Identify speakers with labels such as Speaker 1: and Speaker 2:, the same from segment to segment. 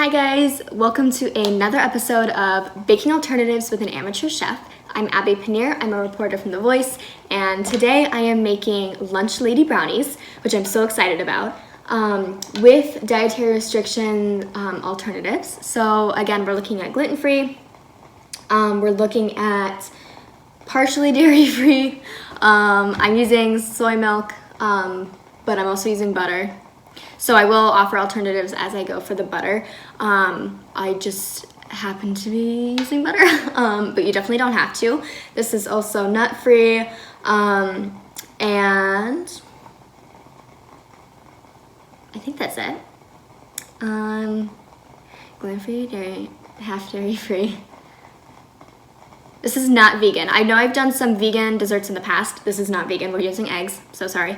Speaker 1: Hi guys, welcome to another episode of Baking Alternatives with an Amateur Chef. I'm Abby Panier, I'm a reporter from The Voice, and today I am making Lunch Lady Brownies, which I'm so excited about, with dietary restriction alternatives. So again, we're looking at gluten-free, we're looking at partially dairy-free, I'm using soy milk, but I'm also using butter. So I will offer alternatives as I go for the butter. I just happen to be using butter, but you definitely don't have to. This is also nut-free, and I think that's it. Gluten-free, dairy, half dairy-free. This is not vegan. I know I've done some vegan desserts in the past. This is not vegan. We're using eggs, so sorry.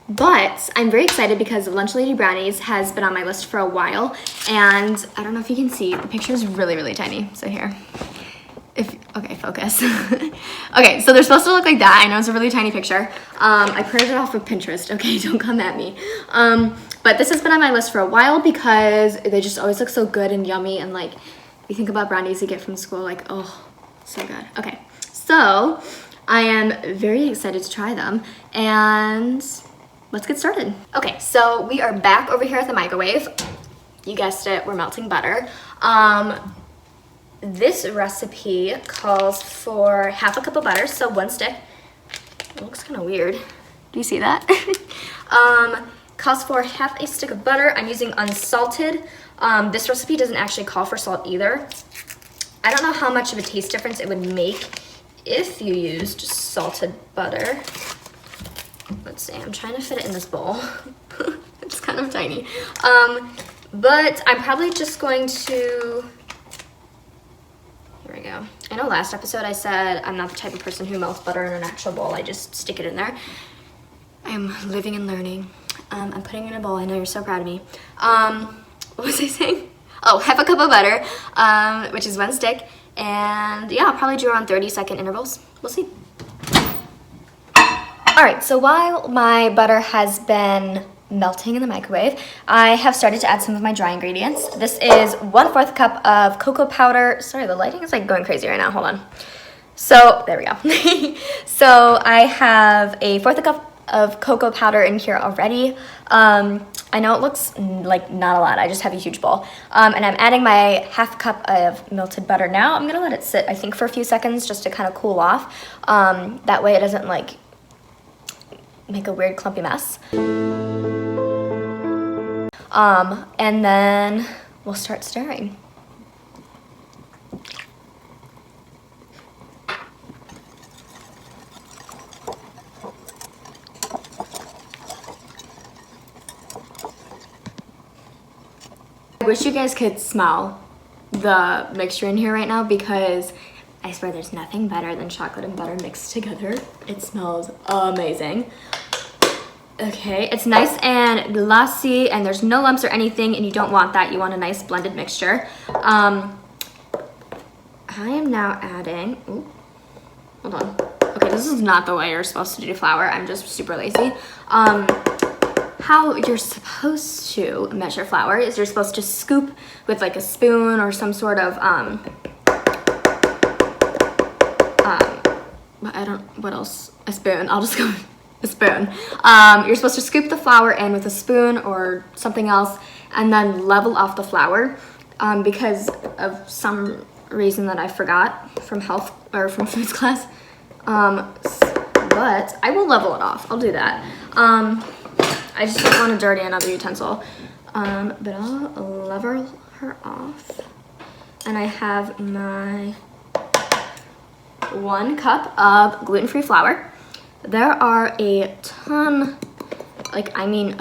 Speaker 1: But I'm very excited because Lunch Lady Brownies has been on my list for a while, and I don't know if you can see, the picture is really, really tiny. So here, okay, focus. Okay, so they're supposed to look like that. I know it's a really tiny picture. I printed it off of Pinterest, okay, don't come at me. But this has been on my list for a while because they just always look so good and yummy, and like, you think about brownies you get from school, like, oh, so good. Okay, so I am very excited to try them, and let's get started. Okay, so we are back over here at the microwave. You guessed it, we're melting butter. This recipe calls for half a cup of butter, so 1 stick. It looks kind of weird. Do you see that? Calls for half a stick of butter. I'm using unsalted. This recipe doesn't actually call for salt either. I don't know how much of a taste difference it would make if you used salted butter. Let's see, I'm trying to fit it in this bowl. It's kind of tiny. But I'm probably just going to, here we go. I know last episode I said I'm not the type of person who melts butter in an actual bowl. I just stick it in there. I'm living and learning. I'm putting it in a bowl. I know you're so proud of me. What was I saying? Oh, half a cup of butter, which is 1 stick. And yeah, I'll probably do around 30-second intervals. We'll see. All right, so while my butter has been melting in the microwave, I have started to add some of my dry ingredients. This is 1/4 cup of cocoa powder. Sorry, the lighting is like going crazy right now, hold on. So, there we go. So I have a 1/4 cup of cocoa powder in here already. I know it looks like not a lot, I just have a huge bowl. And I'm adding my half cup of melted butter now. I'm gonna let it sit, I think, for a few seconds just to kind of cool off. That way it doesn't like make a weird clumpy mess. And then we'll start stirring. I wish you guys could smell the mixture in here right now because I swear there's nothing better than chocolate and butter mixed together. It smells amazing. Okay, it's nice and glossy and there's no lumps or anything, and you don't want that. You want a nice blended mixture. I am now adding, ooh, hold on. Okay, this is not the way you're supposed to do flour. I'm just super lazy. How you're supposed to measure flour is you're supposed to scoop with like a spoon or some sort of, what else? A spoon. I'll just go with a spoon. You're supposed to scoop the flour in with a spoon or something else and then level off the flour because of some reason that I forgot from health or from foods class. But I will level it off. I'll do that. I just don't want to dirty another utensil. But I'll level her off. And I have my 1 cup of gluten-free flour. There are a ton, a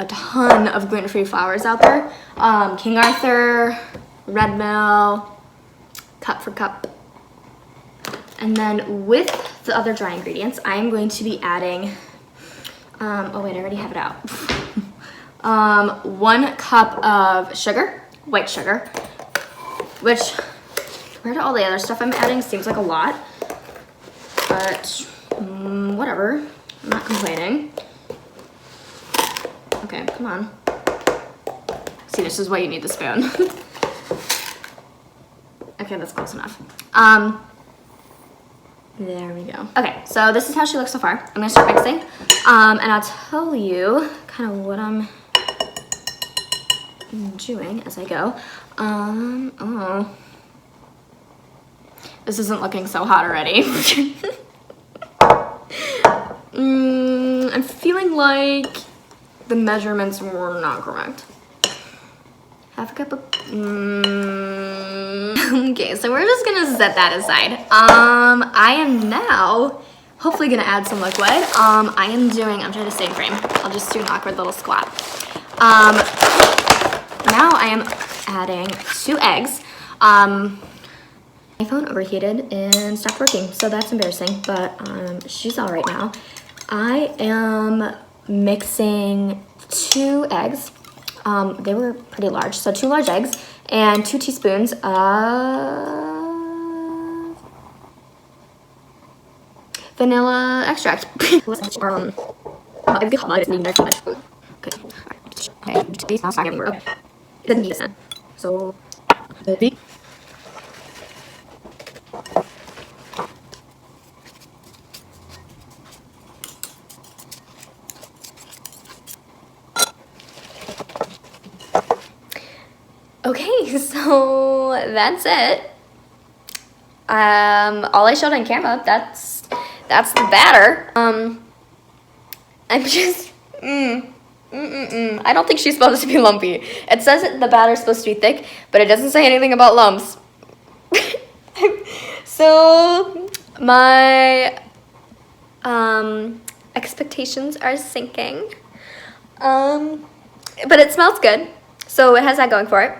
Speaker 1: ton of gluten-free flours out there. King Arthur, Red Mill, Cup for Cup. And then with the other dry ingredients, I am going to be adding, oh wait, I already have it out. 1 cup of sugar, white sugar, which compared to all the other stuff I'm adding seems like a lot, but whatever, I'm not complaining. Okay, come on. See, this is why you need the spoon. Okay, that's close enough. There we go. Okay, so this is how she looks so far. I'm gonna start mixing. And I'll tell you kind of what I'm doing as I go. Oh. This isn't looking so hot already. I'm feeling like the measurements were not correct. Half a cup of, okay, so we're just gonna set that aside. I am now hopefully gonna add some liquid. I'm trying to stay in frame. I'll just do an awkward little squat. Now I am adding 2 eggs. My phone overheated and stopped working, so that's embarrassing, but she's all right now. I am mixing 2 eggs. They were pretty large, so 2 large eggs and 2 teaspoons of vanilla extract. So, okay, so that's it. All I showed on camera, that's the batter. I'm just, I don't think she's supposed to be lumpy. It says that the batter's supposed to be thick, but it doesn't say anything about lumps. So my expectations are sinking. But it smells good, so it has that going for it.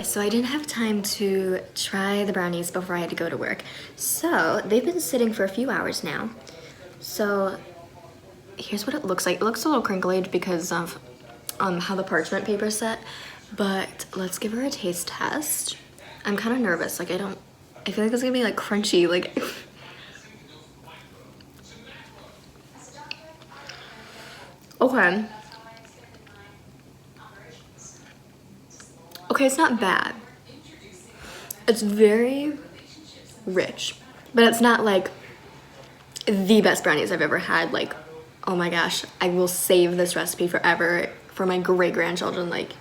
Speaker 1: So I didn't have time to try the brownies before I had to go to work. So they've been sitting for a few hours now. So here's what it looks like. It looks a little crinkly because of how the parchment paper's set, but let's give her a taste test. I'm kind of nervous. Like I feel like it's gonna be like crunchy, like. Okay. Okay, it's not bad. It's very rich, but it's not like the best brownies I've ever had. Like, oh my gosh, I will save this recipe forever for my great-grandchildren. Like,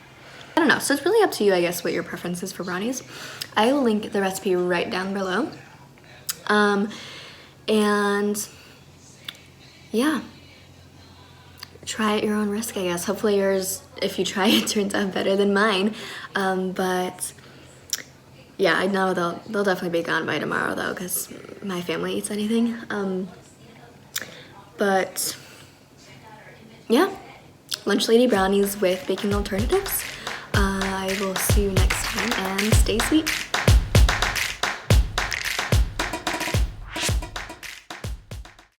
Speaker 1: I don't know. So it's really up to you, I guess, what your preference is for brownies. I will link the recipe right down below. And yeah. Try at your own risk, I guess. Hopefully yours, if you try it, turns out better than mine. But yeah, I know they'll definitely be gone by tomorrow though, because my family eats anything. But yeah, Lunch Lady Brownies with baking alternatives. I will see you next time, and stay sweet.